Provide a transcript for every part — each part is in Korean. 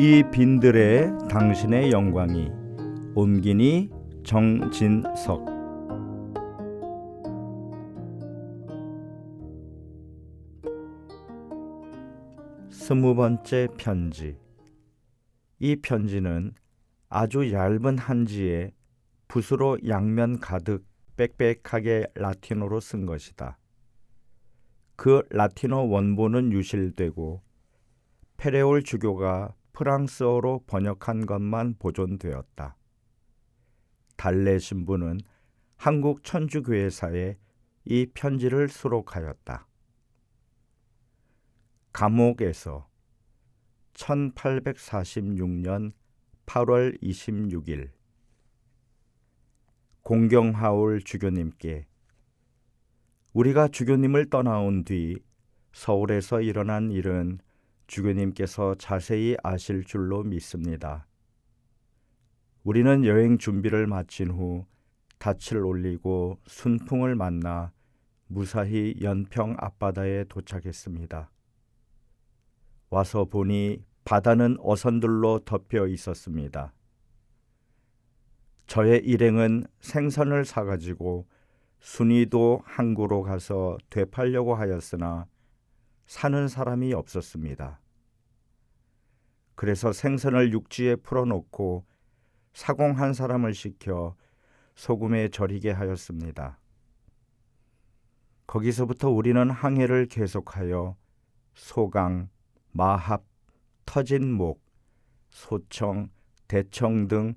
이 빈들에 당신의 영광이. 옴기니 정진석. 20번째 편지. 이 편지는 아주 얇은 한지에 붓으로 양면 가득 빽빽하게 라틴어로 쓴 것이다. 그 라틴어 원본은 유실되고 페레올 주교가 프랑스어로 번역한 것만 보존되었다. 달래 신부는 한국 천주교회사에 이 편지를 수록하였다. 감옥에서 1846년 8월 26일 공경하올 주교님께, 우리가 주교님을 떠나온 뒤 서울에서 일어난 일은 주교님께서 자세히 아실 줄로 믿습니다. 우리는 여행 준비를 마친 후 닻을 올리고 순풍을 만나 무사히 연평 앞바다에 도착했습니다. 와서 보니 바다는 어선들로 덮여 있었습니다. 저의 일행은 생선을 사가지고 순이도 항구로 가서 되팔려고 하였으나 사는 사람이 없었습니다. 그래서 생선을 육지에 풀어놓고 사공 한 사람을 시켜 소금에 절이게 하였습니다. 거기서부터 우리는 항해를 계속하여 소강, 마합, 터진목, 소청, 대청 등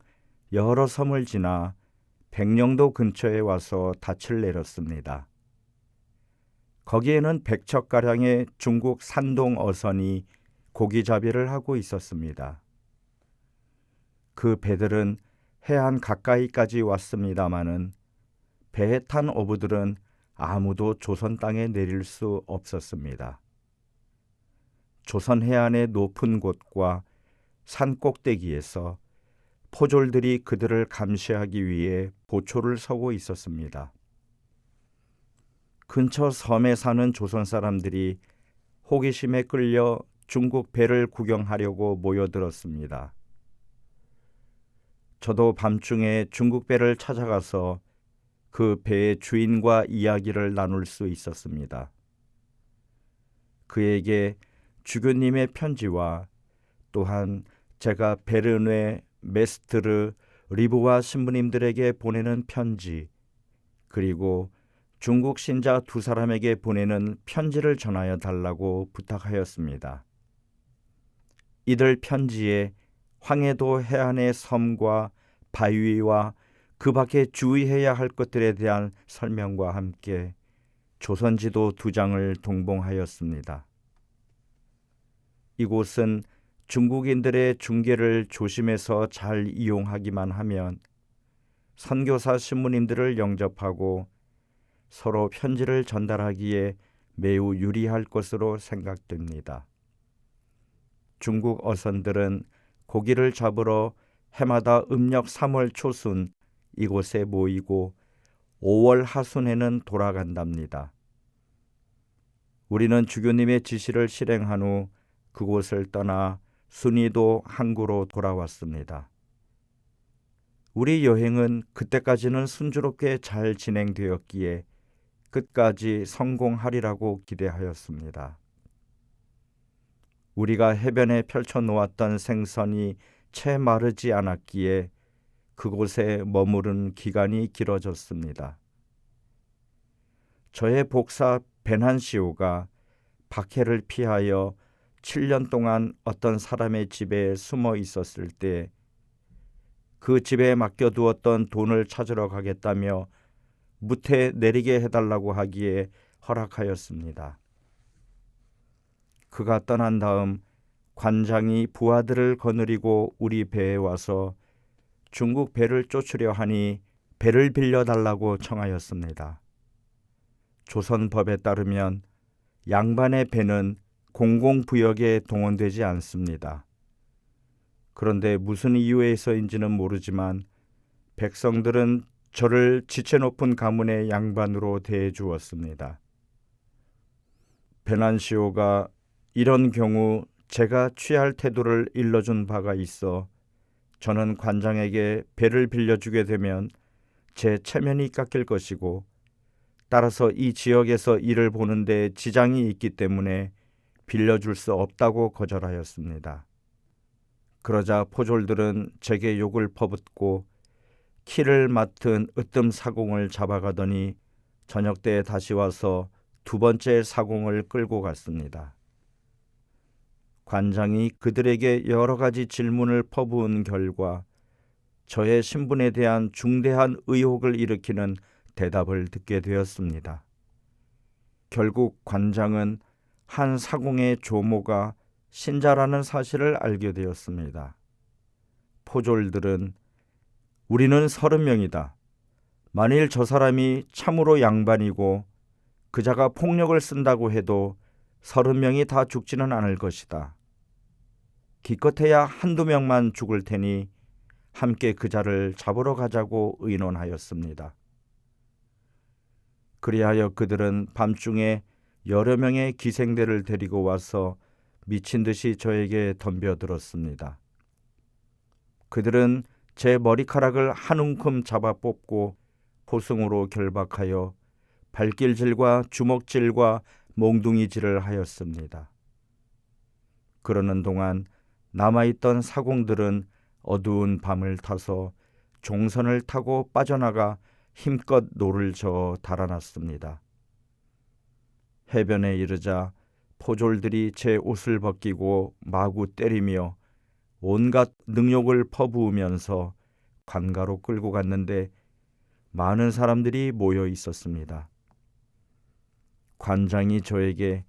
여러 섬을 지나 백령도 근처에 와서 닻을 내렸습니다. 거기에는 100척가량의 중국 산동 어선이 고기잡이를 하고 있었습니다. 그 배들은 해안 가까이까지 왔습니다마는 배에 탄 어부들은 아무도 조선 땅에 내릴 수 없었습니다. 조선 해안의 높은 곳과 산 꼭대기에서 포졸들이 그들을 감시하기 위해 보초를 서고 있었습니다. 근처 섬에 사는 조선 사람들이 호기심에 끌려 중국 배를 구경하려고 모여들었습니다. 저도 밤중에 중국 배를 찾아가서 그 배의 주인과 이야기를 나눌 수 있었습니다. 그에게 주교님의 편지와 또한 제가 베르네, 메스트르, 리브와 신부님들에게 보내는 편지, 그리고 중국 신자 2사람에게 보내는 편지를 전하여 달라고 부탁하였습니다. 이들 편지에 황해도 해안의 섬과 바위와 그 밖에 주의해야 할 것들에 대한 설명과 함께 조선지도 2장을 동봉하였습니다. 이곳은 중국인들의 중계를 조심해서 잘 이용하기만 하면 선교사 신부님들을 영접하고 서로 편지를 전달하기에 매우 유리할 것으로 생각됩니다. 중국 어선들은 고기를 잡으러 해마다 음력 3월 초순 이곳에 모이고 5월 하순에는 돌아간답니다. 우리는 주교님의 지시를 실행한 후 그곳을 떠나 순이도 항구로 돌아왔습니다. 우리 여행은 그때까지는 순조롭게 잘 진행되었기에 끝까지 성공하리라고 기대하였습니다. 우리가 해변에 펼쳐놓았던 생선이 채 마르지 않았기에 그곳에 머무른 기간이 길어졌습니다. 저의 복사 베난시오가 박해를 피하여 7년 동안 어떤 사람의 집에 숨어 있었을 때 그 집에 맡겨두었던 돈을 찾으러 가겠다며 무태 내리게 해달라고 하기에 허락하였습니다. 그가 떠난 다음 관장이 부하들을 거느리고 우리 배에 와서 중국 배를 쫓으려 하니 배를 빌려달라고 청하였습니다. 조선법에 따르면 양반의 배는 공공부역에 동원되지 않습니다. 그런데 무슨 이유에서인지는 모르지만 백성들은 저를 지체 높은 가문의 양반으로 대해 주었습니다. 베난시오가 이런 경우 제가 취할 태도를 일러준 바가 있어 저는 관장에게 배를 빌려주게 되면 제 체면이 깎일 것이고 따라서 이 지역에서 일을 보는데 지장이 있기 때문에 빌려줄 수 없다고 거절하였습니다. 그러자 포졸들은 제게 욕을 퍼붓고 키를 맡은 으뜸 사공을 잡아가더니 저녁 때에 다시 와서 두 번째 사공을 끌고 갔습니다. 관장이 그들에게 여러 가지 질문을 퍼부은 결과 저의 신분에 대한 중대한 의혹을 일으키는 대답을 듣게 되었습니다. 결국 관장은 한 사공의 조모가 신자라는 사실을 알게 되었습니다. 포졸들은 우리는 30명이다. 만일 저 사람이 참으로 양반이고 그자가 폭력을 쓴다고 해도 30명이 다 죽지는 않을 것이다. 기껏해야 한두 명만 죽을 테니 함께 그자를 잡으러 가자고 의논하였습니다. 그리하여 그들은 밤중에 여러 명의 기생대를 데리고 와서 미친 듯이 저에게 덤벼들었습니다. 그들은 제 머리카락을 한 움큼 잡아 뽑고 호승으로 결박하여 발길질과 주먹질과 몽둥이질을 하였습니다. 그러는 동안 남아있던 사공들은 어두운 밤을 타서 종선을 타고 빠져나가 힘껏 노를 저어 달아났습니다. 해변에 이르자 포졸들이 제 옷을 벗기고 마구 때리며 온갖 능욕을 퍼부으면서 관가로 끌고 갔는데 많은 사람들이 모여 있었습니다. 관장이 저에게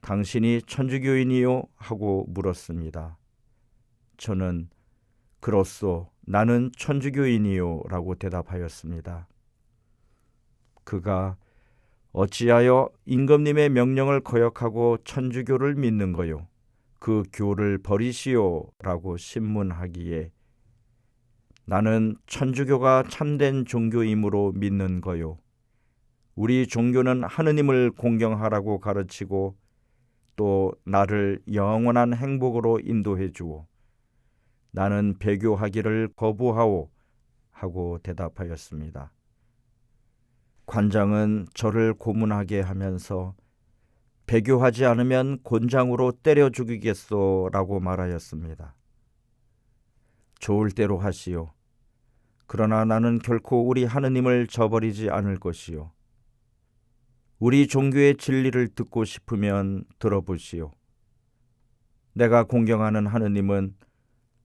당신이 천주교인이요? 하고 물었습니다. 저는 그렇소, 나는 천주교인이요 라고 대답하였습니다. 그가 어찌하여 임금님의 명령을 거역하고 천주교를 믿는 거요? 그 교를 버리시오 라고 신문하기에 나는 천주교가 참된 종교이므로 믿는 거요. 우리 종교는 하느님을 공경하라고 가르치고 또 나를 영원한 행복으로 인도해 주오. 나는 배교하기를 거부하오 하고 대답하였습니다. 관장은 저를 고문하게 하면서 배교하지 않으면 곤장으로 때려 죽이겠소 라고 말하였습니다. 좋을 대로 하시오. 그러나 나는 결코 우리 하느님을 저버리지 않을 것이요. 우리 종교의 진리를 듣고 싶으면 들어보시오. 내가 공경하는 하느님은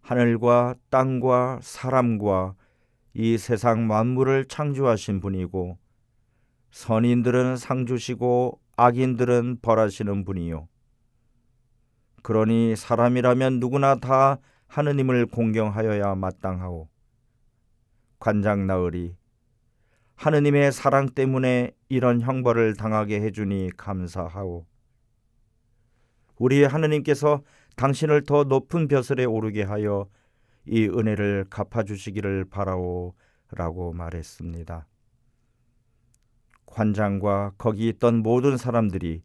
하늘과 땅과 사람과 이 세상 만물을 창조하신 분이고 선인들은 상 주시고 악인들은 벌하시는 분이요. 그러니 사람이라면 누구나 다 하느님을 공경하여야 마땅하오. 관장 나으리, 하느님의 사랑 때문에 이런 형벌을 당하게 해주니 감사하오. 우리 하느님께서 당신을 더 높은 벼슬에 오르게 하여 이 은혜를 갚아주시기를 바라오 라고 말했습니다. 관장과 거기 있던 모든 사람들이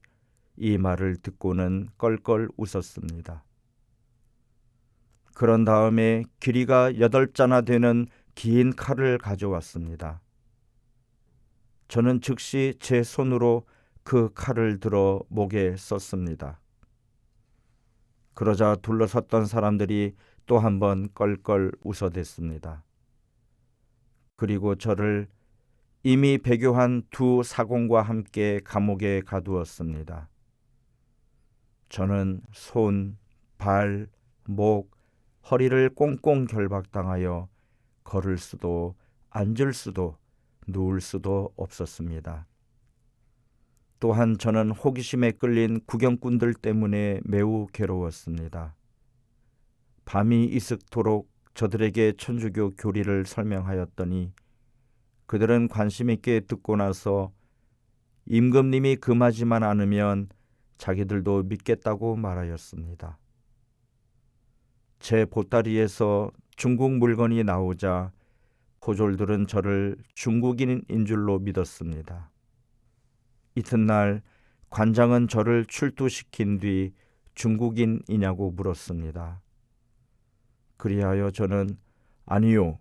이 말을 듣고는 껄껄 웃었습니다. 그런 다음에 길이가 8자나 되는 긴 칼을 가져왔습니다. 저는 즉시 제 손으로 그 칼을 들어 목에 썼습니다. 그러자 둘러섰던 사람들이 또 한 번 껄껄 웃어댔습니다. 그리고 저를 이미 배교한 두 사공과 함께 감옥에 가두었습니다. 저는 손, 발, 목, 허리를 꽁꽁 결박당하여 걸을 수도 앉을 수도 누울 수도 없었습니다. 또한 저는 호기심에 끌린 구경꾼들 때문에 매우 괴로웠습니다. 밤이 이슥도록 저들에게 천주교 교리를 설명하였더니 그들은 관심 있게 듣고 나서 임금님이 금하지만 않으면 자기들도 믿겠다고 말하였습니다. 제 보따리에서 중국 물건이 나오자 포졸들은 저를 중국인인 줄로 믿었습니다. 이튿날 관장은 저를 출두시킨 뒤 중국인이냐고 물었습니다. 그리하여 저는 아니요,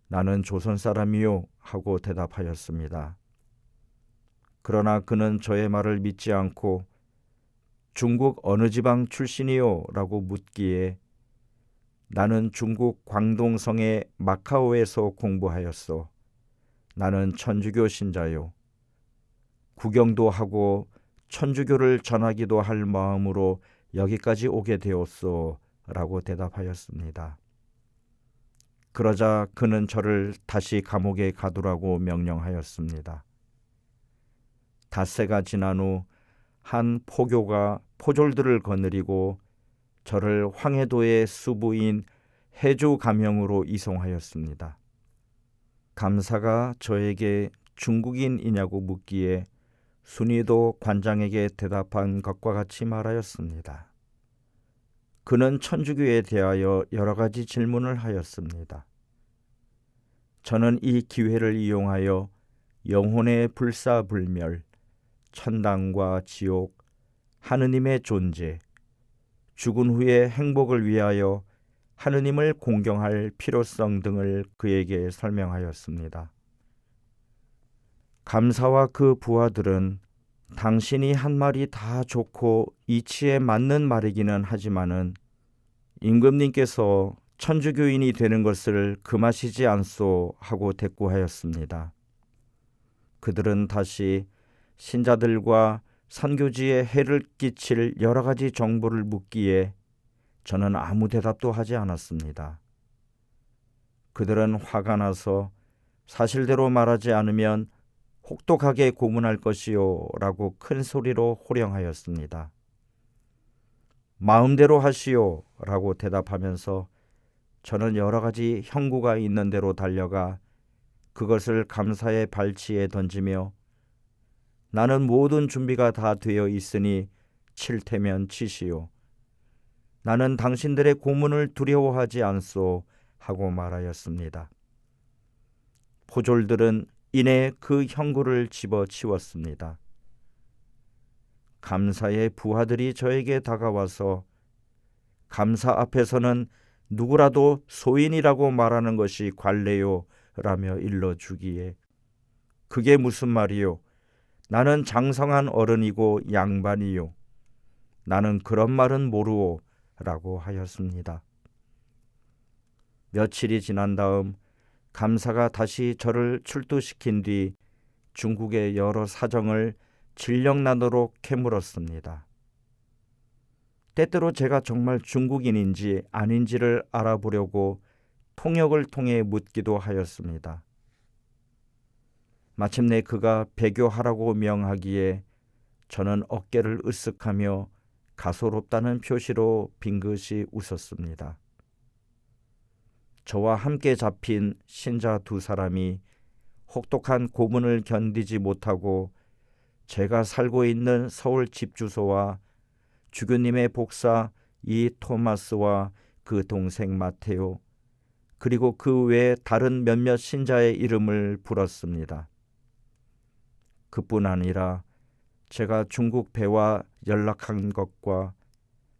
나는 조선 사람이요 하고 대답하였습니다. 그러나 그는 저의 말을 믿지 않고 중국 어느 지방 출신이요? 라고 묻기에 나는 중국 광동성의 마카오에서 공부하였소. 나는 천주교 신자요. 구경도 하고 천주교를 전하기도 할 마음으로 여기까지 오게 되었소. 라고 대답하였습니다. 그러자 그는 저를 다시 감옥에 가두라고 명령하였습니다. 닷새가 지난 후 한 포교가 포졸들을 거느리고 저를 황해도의 수부인 해주 감형으로 이송하였습니다. 감사가 저에게 중국인이냐고 묻기에 순이도 관장에게 대답한 것과 같이 말하였습니다. 그는 천주교에 대하여 여러 가지 질문을 하였습니다. 저는 이 기회를 이용하여 영혼의 불사불멸, 천당과 지옥, 하느님의 존재, 죽은 후의 행복을 위하여 하느님을 공경할 필요성 등을 그에게 설명하였습니다. 감사와 그 부하들은 당신이 한 말이 다 좋고 이치에 맞는 말이기는 하지만은 임금님께서 천주교인이 되는 것을 금하시지 않소 하고 대꾸하였습니다. 그들은 다시 신자들과 선교지에 해를 끼칠 여러 가지 정보를 묻기에 저는 아무 대답도 하지 않았습니다. 그들은 화가 나서 사실대로 말하지 않으면 혹독하게 고문할 것이요 라고 큰 소리로 호령하였습니다. 마음대로 하시오 라고 대답하면서 저는 여러 가지 형구가 있는 대로 달려가 그것을 감사의 발치에 던지며 나는 모든 준비가 다 되어 있으니 칠 테면 치시오. 나는 당신들의 고문을 두려워하지 않소 하고 말하였습니다. 포졸들은 이내 그 형구를 집어치웠습니다. 감사의 부하들이 저에게 다가와서 감사 앞에서는 누구라도 소인이라고 말하는 것이 관례요 라며 일러주기에 그게 무슨 말이요? 나는 장성한 어른이고 양반이요. 나는 그런 말은 모르오 라고 하였습니다. 며칠이 지난 다음 감사가 다시 저를 출두시킨 뒤 중국의 여러 사정을 질령나도록 캐물었습니다. 때때로 제가 정말 중국인인지 아닌지를 알아보려고 통역을 통해 묻기도 하였습니다. 마침내 그가 배교하라고 명하기에 저는 어깨를 으쓱하며 가소롭다는 표시로 빙긋이 웃었습니다. 저와 함께 잡힌 신자 두 사람이 혹독한 고문을 견디지 못하고 제가 살고 있는 서울 집 주소와 주교님의 복사 이 토마스와 그 동생 마테오 그리고 그 외 다른 몇몇 신자의 이름을 불었습니다. 그뿐 아니라 제가 중국 배와 연락한 것과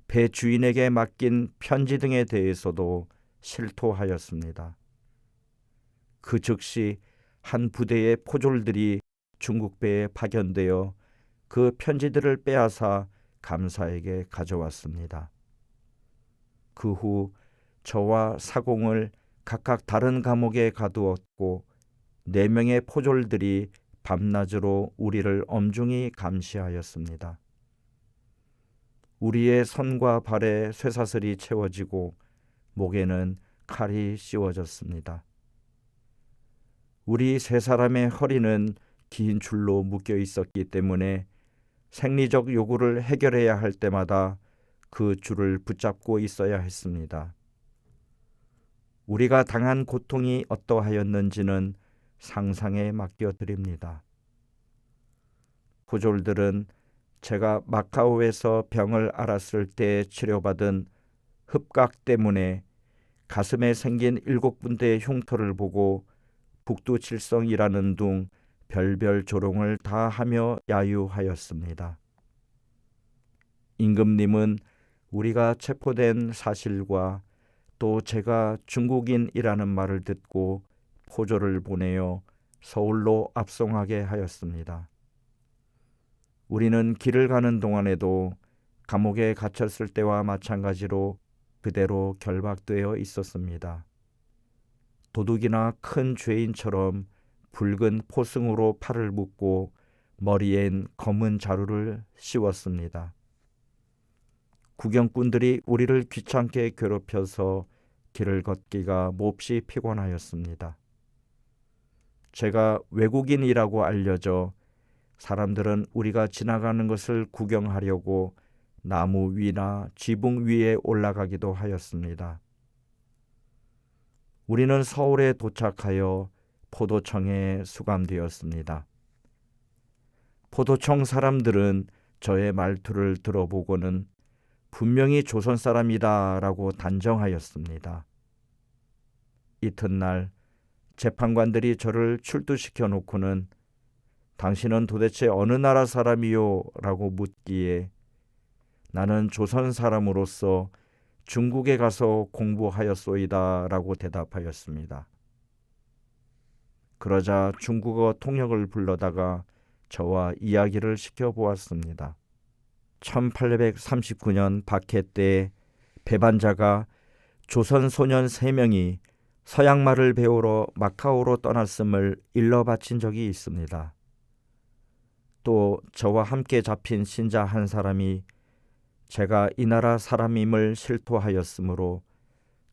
배 주인에게 맡긴 편지 등에 대해서도 실토하였습니다. 그 즉시 한 부대의 포졸들이 중국 배에 파견되어 그 편지들을 빼앗아 감사에게 가져왔습니다. 그 후 저와 사공을 각각 다른 감옥에 가두었고 4명의 포졸들이 밤낮으로 우리를 엄중히 감시하였습니다. 우리의 손과 발에 쇠사슬이 채워지고 목에는 칼이 씌워졌습니다. 우리 3사람의 허리는 긴 줄로 묶여 있었기 때문에 생리적 요구를 해결해야 할 때마다 그 줄을 붙잡고 있어야 했습니다. 우리가 당한 고통이 어떠하였는지는 상상에 맡겨드립니다. 포졸들은 제가 마카오에서 병을 앓았을 때 치료받은 흡각 때문에 가슴에 생긴 7군데의 흉터를 보고 북두칠성이라는 둥 별별 조롱을 다 하며 야유하였습니다. 임금님은 우리가 체포된 사실과 또 제가 중국인이라는 말을 듣고 포조를 보내어 서울로 압송하게 하였습니다. 우리는 길을 가는 동안에도 감옥에 갇혔을 때와 마찬가지로 그대로 결박되어 있었습니다. 도둑이나 큰 죄인처럼 붉은 포승으로 팔을 묶고 머리엔 검은 자루를 씌웠습니다. 구경꾼들이 우리를 귀찮게 괴롭혀서 길을 걷기가 몹시 피곤하였습니다. 제가 외국인이라고 알려져 사람들은 우리가 지나가는 것을 구경하려고 나무 위나 지붕 위에 올라가기도 하였습니다. 우리는 서울에 도착하여 포도청에 수감되었습니다. 포도청 사람들은 저의 말투를 들어보고는 분명히 조선 사람이다라고 단정하였습니다. 이튿날 재판관들이 저를 출두시켜 놓고는 당신은 도대체 어느 나라 사람이요? 라고 묻기에 나는 조선 사람으로서 중국에 가서 공부하였소이다 라고 대답하였습니다. 그러자 중국어 통역을 불러다가 저와 이야기를 시켜보았습니다. 1839년 박해 때 배반자가 조선 소년 3명이 서양말을 배우러 마카오로 떠났음을 일러 바친 적이 있습니다. 또 저와 함께 잡힌 신자 한 사람이 제가 이 나라 사람임을 실토하였으므로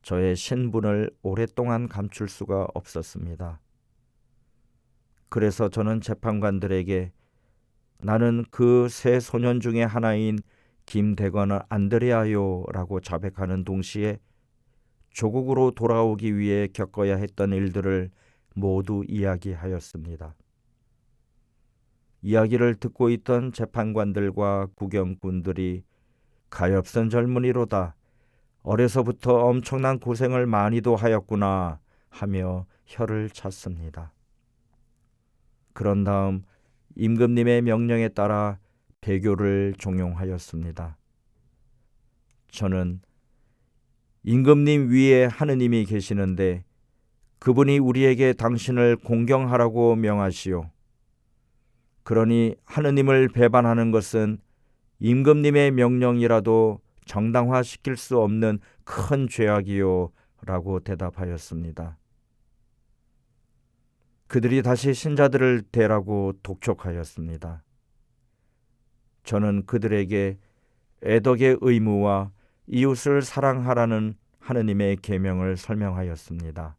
저의 신분을 오랫동안 감출 수가 없었습니다. 그래서 저는 재판관들에게 나는 그 3 소년 중에 하나인 김대건 안드레아요 라고 자백하는 동시에 조국으로 돌아오기 위해 겪어야 했던 일들을 모두 이야기하였습니다. 이야기를 듣고 있던 재판관들과 구경꾼들이 가엾은 젊은이로다. 어려서부터 엄청난 고생을 많이도 하였구나 하며 혀를 찼습니다. 그런 다음 임금님의 명령에 따라 배교를 종용하였습니다. 저는 임금님 위에 하느님이 계시는데 그분이 우리에게 당신을 공경하라고 명하시오. 그러니 하느님을 배반하는 것은 임금님의 명령이라도 정당화시킬 수 없는 큰 죄악이요 라고 대답하였습니다. 그들이 다시 신자들을 대라고 독촉하였습니다. 저는 그들에게 애덕의 의무와 이웃을 사랑하라는 하느님의 계명을 설명하였습니다.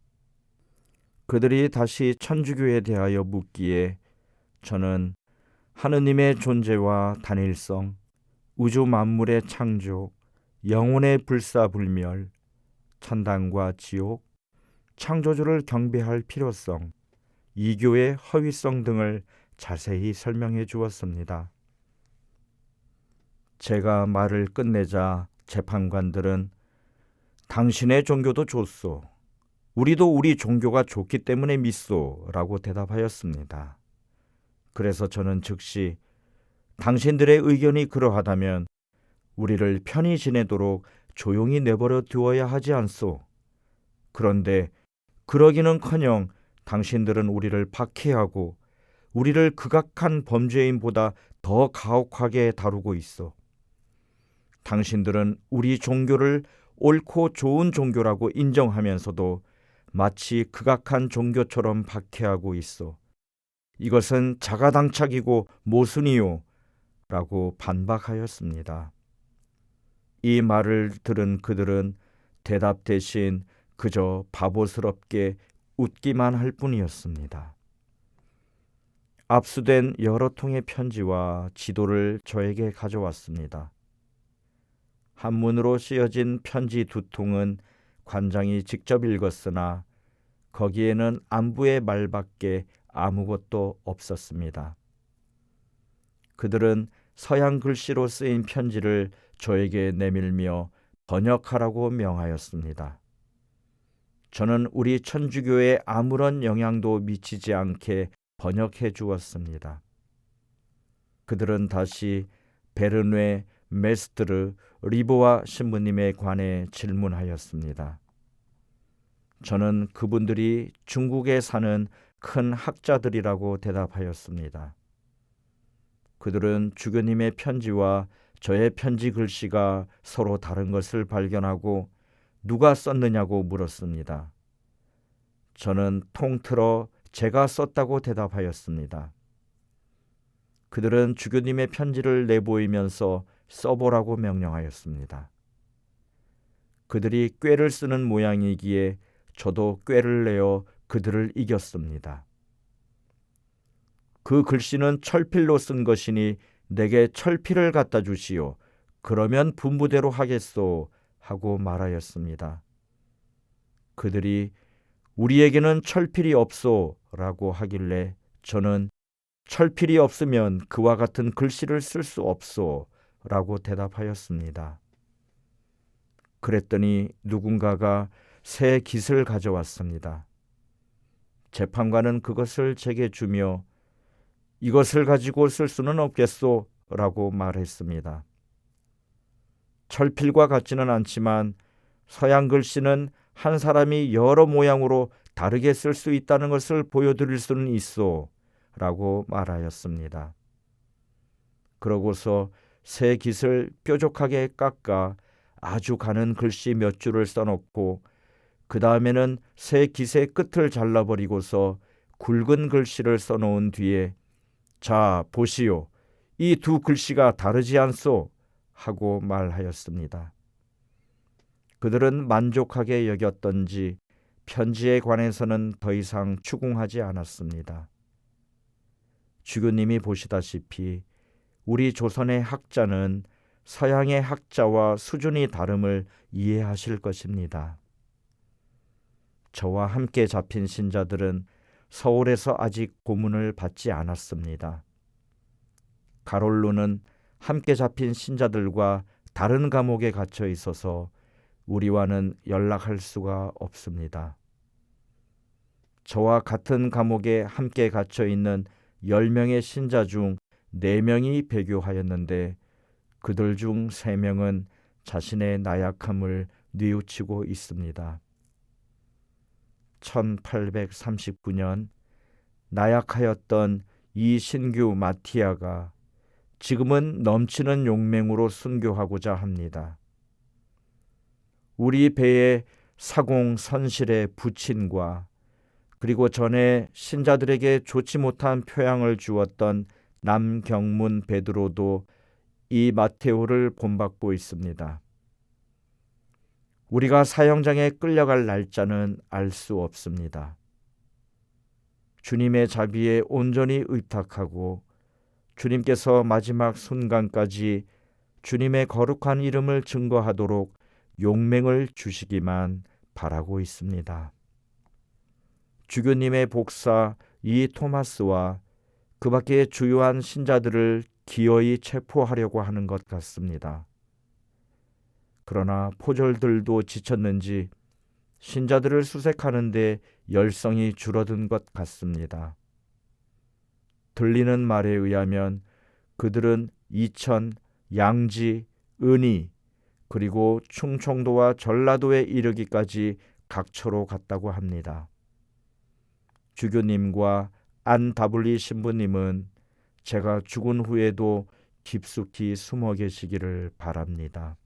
그들이 다시 천주교에 대하여 묻기에 저는 하느님의 존재와 단일성, 우주 만물의 창조, 영혼의 불사불멸, 천당과 지옥, 창조주를 경배할 필요성, 이교의 허위성 등을 자세히 설명해 주었습니다. 제가 말을 끝내자 재판관들은 당신의 종교도 좋소. 우리도 우리 종교가 좋기 때문에 믿소 라고 대답하였습니다. 그래서 저는 즉시 당신들의 의견이 그러하다면 우리를 편히 지내도록 조용히 내버려 두어야 하지 않소. 그런데 그러기는커녕 당신들은 우리를 박해하고 우리를 극악한 범죄인보다 더 가혹하게 다루고 있어. 당신들은 우리 종교를 옳고 좋은 종교라고 인정하면서도 마치 극악한 종교처럼 박해하고 있어. 이것은 자가당착이고 모순이요 라고 반박하였습니다. 이 말을 들은 그들은 대답 대신 그저 바보스럽게 웃기만 할 뿐이었습니다. 압수된 여러 통의 편지와 지도를 저에게 가져왔습니다. 한문으로 쓰여진 편지 2통은 관장이 직접 읽었으나 거기에는 안부의 말밖에 아무것도 없었습니다. 그들은 서양 글씨로 쓰인 편지를 저에게 내밀며 번역하라고 명하였습니다. 저는 우리 천주교에 아무런 영향도 미치지 않게 번역해 주었습니다. 그들은 다시 베르뇌, 메스트르, 리보와 신부님에 관해 질문하였습니다. 저는 그분들이 중국에 사는 큰 학자들이라고 대답하였습니다. 그들은 주교님의 편지와 저의 편지 글씨가 서로 다른 것을 발견하고 누가 썼느냐고 물었습니다. 저는 통틀어 제가 썼다고 대답하였습니다. 그들은 주교님의 편지를 내보이면서 써보라고 명령하였습니다. 그들이 꾀를 쓰는 모양이기에 저도 꾀를 내어 그들을 이겼습니다. 그 글씨는 철필로 쓴 것이니 내게 철필을 갖다 주시오. 그러면 분부대로 하겠소 하고 말하였습니다. 그들이 우리에게는 철필이 없소 라고 하길래 저는 철필이 없으면 그와 같은 글씨를 쓸 수 없소 라고 대답하였습니다. 그랬더니 누군가가 새 깃을 가져왔습니다. 재판관은 그것을 제게 주며 이것을 가지고 쓸 수는 없겠소 라고 말했습니다. 철필과 같지는 않지만 서양 글씨는 한 사람이 여러 모양으로 다르게 쓸 수 있다는 것을 보여드릴 수는 있소 라고 말하였습니다. 그러고서 새 깃을 뾰족하게 깎아 아주 가는 글씨 몇 줄을 써놓고 그 다음에는 새 깃의 끝을 잘라버리고서 굵은 글씨를 써놓은 뒤에 자 보시오, 이 두 글씨가 다르지 않소 하고 말하였습니다. 그들은 만족하게 여겼던지 편지에 관해서는 더 이상 추궁하지 않았습니다. 주교님이 보시다시피 우리 조선의 학자는 서양의 학자와 수준이 다름을 이해하실 것입니다. 저와 함께 잡힌 신자들은 서울에서 아직 고문을 받지 않았습니다. 가롤로는 함께 잡힌 신자들과 다른 감옥에 갇혀 있어서 우리와는 연락할 수가 없습니다. 저와 같은 감옥에 함께 갇혀 있는 10명의 신자 중 4명이 배교하였는데 그들 중 3명은 자신의 나약함을 뉘우치고 있습니다. 1839년 나약하였던 이신규 마티아가 지금은 넘치는 용맹으로 순교하고자 합니다. 우리 배에 사공 선실의 부친과 그리고 전에 신자들에게 좋지 못한 표양을 주었던 남경문 베드로도 이 마테오를 본받고 있습니다. 우리가 사형장에 끌려갈 날짜는 알 수 없습니다. 주님의 자비에 온전히 의탁하고 주님께서 마지막 순간까지 주님의 거룩한 이름을 증거하도록 용맹을 주시기만 바라고 있습니다. 주교님의 복사 이 토마스와 그 밖의 주요한 신자들을 기어이 체포하려고 하는 것 같습니다. 그러나 포졸들도 지쳤는지 신자들을 수색하는데 열성이 줄어든 것 같습니다. 들리는 말에 의하면 그들은 이천, 양지, 은이 그리고 충청도와 전라도에 이르기까지 각처로 갔다고 합니다. 주교님과 안다블리 신부님은 제가 죽은 후에도 깊숙이 숨어 계시기를 바랍니다.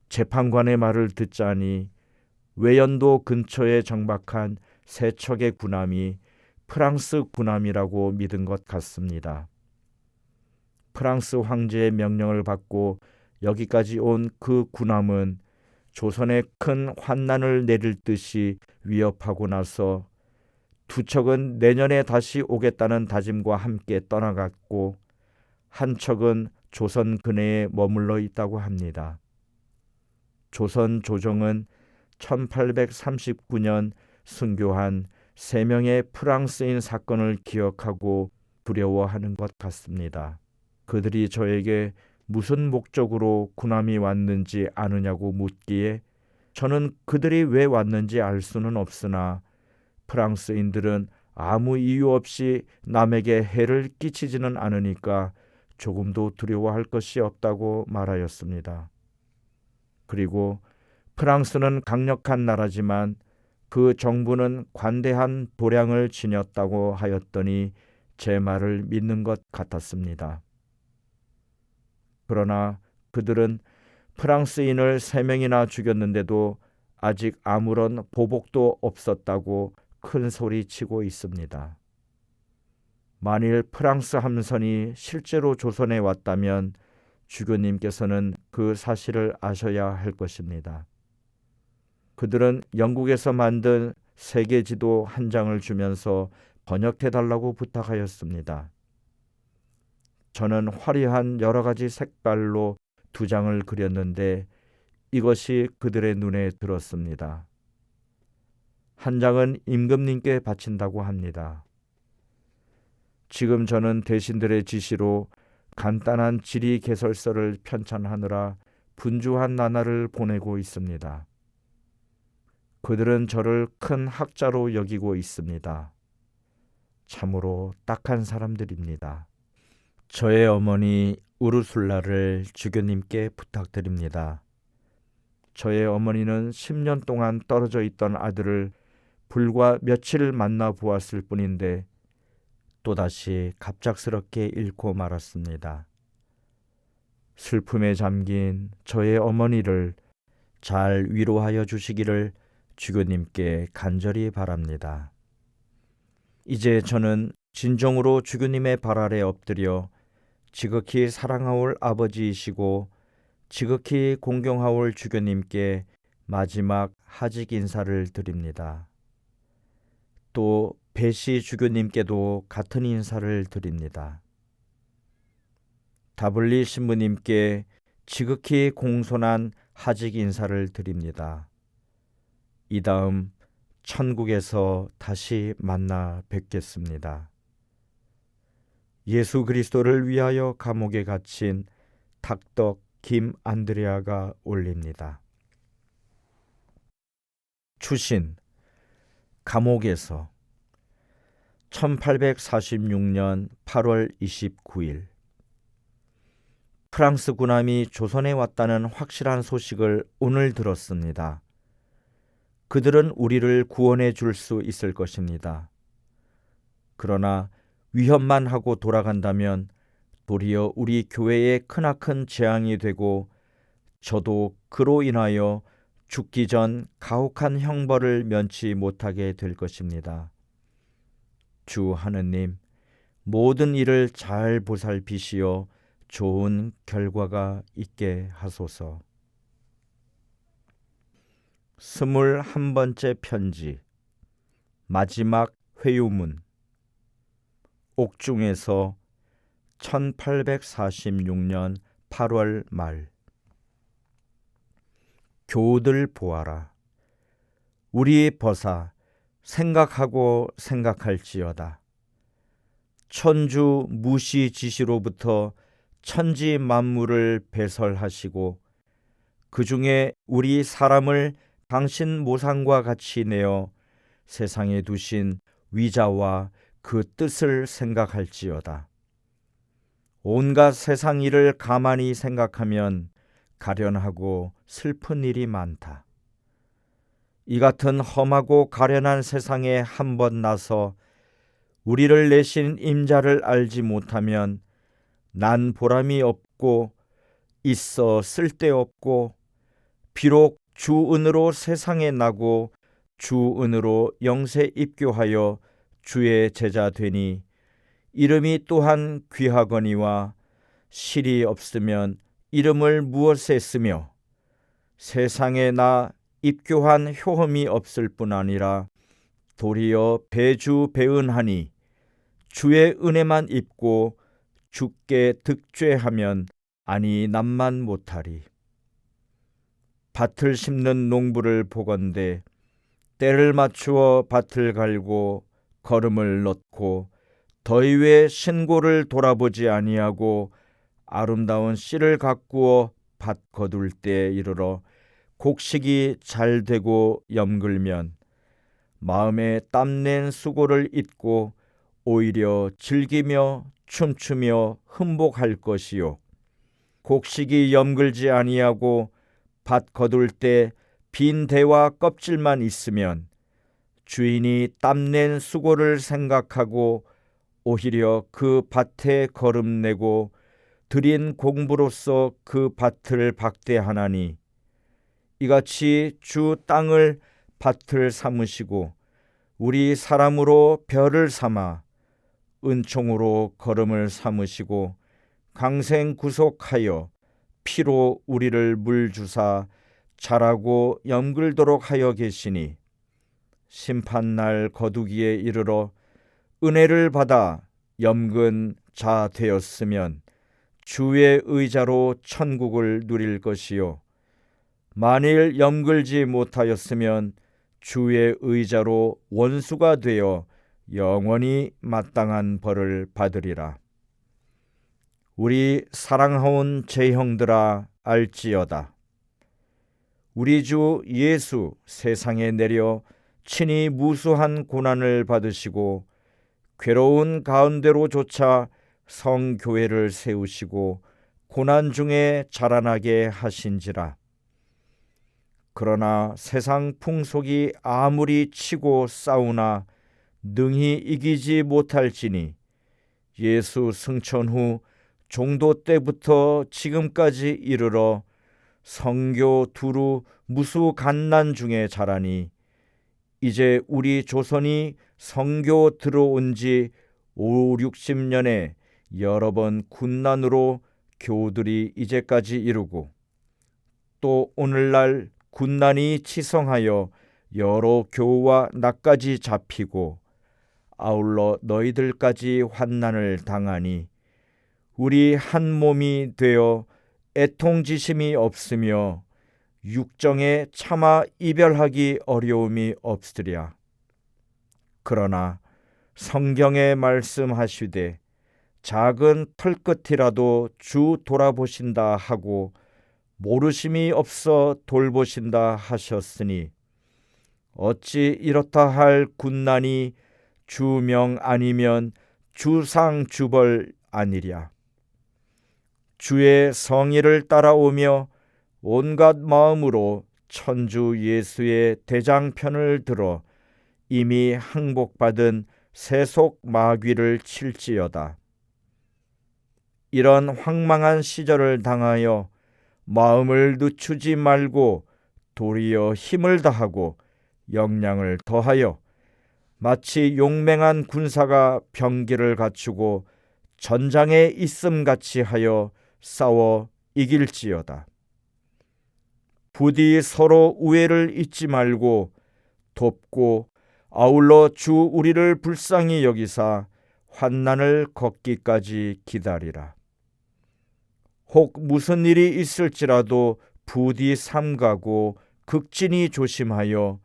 재판관의 말을 듣자니 외연도 근처에 정박한 세 척의 군함이 프랑스 군함이라고 믿은 것 같습니다. 프랑스 황제의 명령을 받고 여기까지 온 그 군함은 조선에 큰 환난을 내릴 듯이 위협하고 나서 두 척은 내년에 다시 오겠다는 다짐과 함께 떠나갔고 한 척은 조선 근해에 머물러 있다고 합니다. 조선 조정은 1839년 순교한 3명의 프랑스인 사건을 기억하고 두려워하는 것 같습니다. 그들이 저에게 무슨 목적으로 군함이 왔는지 아느냐고 묻기에 저는 그들이 왜 왔는지 알 수는 없으나 프랑스인들은 아무 이유 없이 남에게 해를 끼치지는 않으니까 조금도 두려워할 것이 없다고 말하였습니다. 그리고 프랑스는 강력한 나라지만 그 정부는 관대한 도량을 지녔다고 하였더니 제 말을 믿는 것 같았습니다. 그러나 그들은 프랑스인을 3명이나 죽였는데도 아직 아무런 보복도 없었다고 큰 소리 치고 있습니다. 만일 프랑스 함선이 실제로 조선에 왔다면 주교님께서는 그 사실을 아셔야 할 것입니다. 그들은 영국에서 만든 세계지도 한 장을 주면서 번역해달라고 부탁하였습니다. 저는 화려한 여러 가지 색깔로 2장을 그렸는데 이것이 그들의 눈에 들었습니다. 한 장은 임금님께 바친다고 합니다. 지금 저는 대신들의 지시로 간단한 지리 개설서를 편찬하느라 분주한 나날을 보내고 있습니다. 그들은 저를 큰 학자로 여기고 있습니다. 참으로 딱한 사람들입니다. 저의 어머니 우르술라를 주교님께 부탁드립니다. 저의 어머니는 10년 동안 떨어져 있던 아들을 불과 며칠 만나 보았을 뿐인데 또다시 갑작스럽게 잃고 말았습니다. 슬픔에 잠긴 저의 어머니를 잘 위로하여 주시기를 주교님께 간절히 바랍니다. 이제 저는 진정으로 주교님의 발 아래 엎드려 지극히 사랑하올 아버지이시고 지극히 공경하올 주교님께 마지막 하직 인사를 드립니다. 또 배시 주교님께도 같은 인사를 드립니다. 다블리 신부님께 지극히 공손한 하직 인사를 드립니다. 이 다음 천국에서 다시 만나 뵙겠습니다. 예수 그리스도를 위하여 감옥에 갇힌 탁덕 김안드레아가 올립니다. 추신 감옥에서 1846년 8월 29일 프랑스 군함이 조선에 왔다는 확실한 소식을 오늘 들었습니다. 그들은 우리를 구원해 줄 수 있을 것입니다. 그러나 위협만 하고 돌아간다면 도리어 우리 교회에 크나큰 재앙이 되고 저도 그로 인하여 죽기 전 가혹한 형벌을 면치 못하게 될 것입니다. 주 하느님, 모든 일을 잘 보살피시어 좋은 결과가 있게 하소서. 21번째 편지, 마지막 회유문. 옥중에서 1846년 8월 말. 교우들 보아라. 우리 벗아 생각하고 생각할지어다. 천주 무시 지시로부터 천지 만물을 배설하시고 그 중에 우리 사람을 당신 모상과 같이 내어 세상에 두신 위자와 그 뜻을 생각할지어다. 온갖 세상 일을 가만히 생각하면 가련하고 슬픈 일이 많다. 이 같은 험하고 가련한 세상에 한 번 나서 우리를 내신 임자를 알지 못하면 난 보람이 없고 있어 쓸데없고 비록 주 은으로 세상에 나고 주 은으로 영세 입교하여 주의 제자 되니 이름이 또한 귀하거니와 실이 없으면 이름을 무엇에 쓰며 세상에 나 입교한 효험이 없을 뿐 아니라 도리어 배주 배은하니 주의 은혜만 입고 주께 득죄하면 아니 남만 못하리. 밭을 심는 농부를 보건대 때를 맞추어 밭을 갈고 거름을 넣고 더위에 신고를 돌아보지 아니하고 아름다운 씨를 가꾸어 밭 거둘 때에 이르러 곡식이 잘 되고 염글면 마음에 땀낸 수고를 잊고 오히려 즐기며 춤추며 흠복할 것이요 곡식이 염글지 아니하고 밭 거둘 때 빈 대와 껍질만 있으면 주인이 땀낸 수고를 생각하고 오히려 그 밭에 거름내고 들인 공부로서 그 밭을 박대하나니, 이같이 주 땅을 밭을 삼으시고 우리 사람으로 벼를 삼아 은총으로 걸음을 삼으시고 강생 구속하여 피로 우리를 물주사 자라고 염글도록 하여 계시니, 심판날 거두기에 이르러 은혜를 받아 염근 자 되었으면 주의 의자로 천국을 누릴 것이요, 만일 염글지 못하였으면 주의 의자로 원수가 되어 영원히 마땅한 벌을 받으리라. 우리 사랑하온 제형들아 알지어다. 우리 주 예수 세상에 내려 친히 무수한 고난을 받으시고 괴로운 가운데로조차 성교회를 세우시고 고난 중에 자라나게 하신지라. 그러나 세상 풍속이 아무리 치고 싸우나 능히 이기지 못할지니, 예수 승천 후 종도 때부터 지금까지 이르러 성교 두루 무수 간난 중에 자라니, 이제 우리 조선이 성교 들어온 지 5, 60년에 여러 번 군난으로 교들이 이제까지 이르고, 또 오늘날 군난이 치성하여 여러 교와 나까지 잡히고 아울러 너희들까지 환난을 당하니, 우리 한 몸이 되어 애통지심이 없으며 육정에 차마 이별하기 어려움이 없으랴. 그러나 성경에 말씀하시되 작은 털끝이라도 주 돌아보신다 하고 모르심이 없어 돌보신다 하셨으니, 어찌 이렇다 할 군난이 주명 아니면 주상 주벌 아니랴. 주의 성의를 따라오며 온갖 마음으로 천주 예수의 대장편을 들어 이미 항복받은 세속 마귀를 칠지어다. 이런 황망한 시절을 당하여 마음을 늦추지 말고 도리어 힘을 다하고 역량을 더하여 마치 용맹한 군사가 병기를 갖추고 전장에 있음같이 하여 싸워 이길지어다. 부디 서로 우애를 잊지 말고 돕고 아울러 주 우리를 불쌍히 여기사 환난을 걷기까지 기다리라. 혹 무슨 일이 있을지라도 부디 삼가고 극진히 조심하여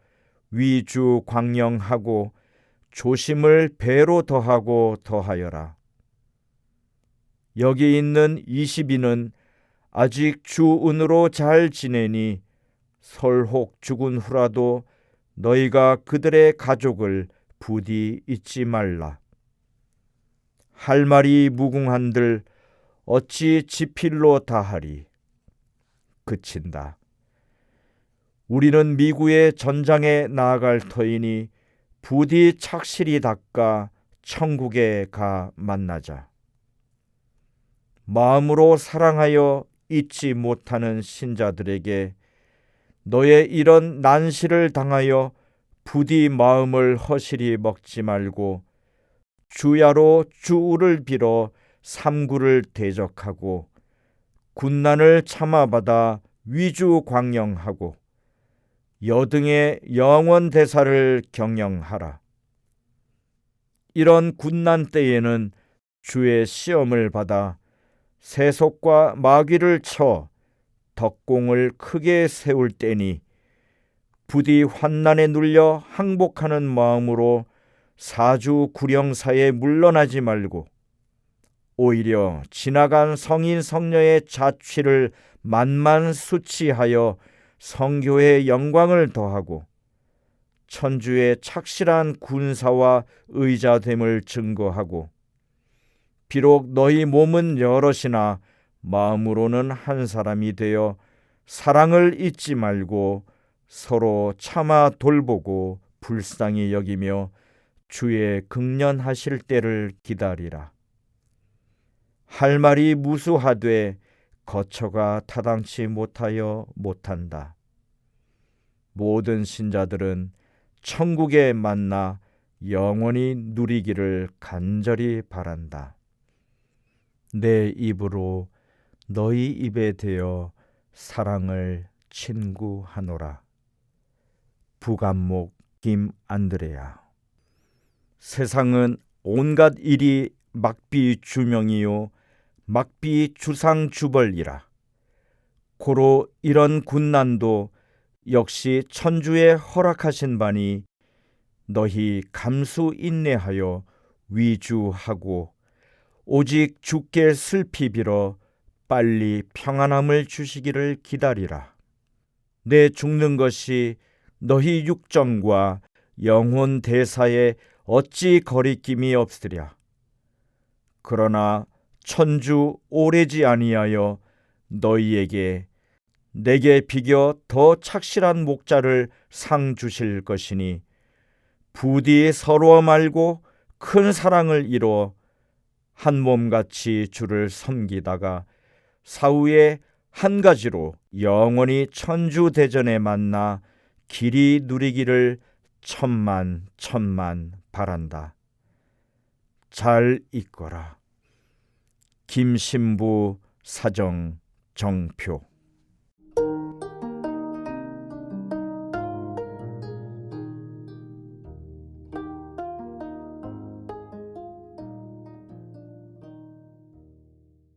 위주 광령하고 조심을 배로 더하고 더하여라. 여기 있는 20인은 아직 주 은으로 잘 지내니 설혹 죽은 후라도 너희가 그들의 가족을 부디 잊지 말라. 할 말이 무궁한들 어찌 지필로 다하리. 그친다. 우리는 미국의 전장에 나아갈 터이니 부디 착실히 닦아 천국에 가 만나자. 마음으로 사랑하여 잊지 못하는 신자들에게 너의 이런 난시를 당하여 부디 마음을 허실히 먹지 말고 주야로 주우를 빌어 삼구를 대적하고 군난을 참아받아 위주 광령하고 여등의 영원 대사를 경영하라. 이런 군난 때에는 주의 시험을 받아 세속과 마귀를 쳐 덕공을 크게 세울 때니 부디 환난에 눌려 항복하는 마음으로 사주 구령사에 물러나지 말고 오히려 지나간 성인 성녀의 자취를 만만수치하여 성교의 영광을 더하고 천주의 착실한 군사와 의자됨을 증거하고, 비록 너희 몸은 여럿이나 마음으로는 한 사람이 되어 사랑을 잊지 말고 서로 참아 돌보고 불쌍히 여기며 주의 긍년하실 때를 기다리라. 할 말이 무수하되 거처가 타당치 못하여 못한다. 모든 신자들은 천국에 만나 영원히 누리기를 간절히 바란다. 내 입으로 너희 입에 대어 사랑을 친구하노라. 부감목 김안드레아. 세상은 온갖 일이 막비 주명이요 막비 주상주벌이라. 고로 이런 군난도 역시 천주의 허락하신 바니 너희 감수 인내하여 위주하고 오직 주께 슬피 빌어 빨리 평안함을 주시기를 기다리라. 내 죽는 것이 너희 육정과 영혼 대사에 어찌 거리낌이 없으랴. 그러나 천주 오래지 아니하여 너희에게 내게 비겨 더 착실한 목자를 상 주실 것이니 부디 서로 말고 큰 사랑을 이루어 한 몸같이 주를 섬기다가 사후에 한 가지로 영원히 천주대전에 만나 길이 누리기를 천만 바란다. 잘 있거라. 김신부 사정 정표.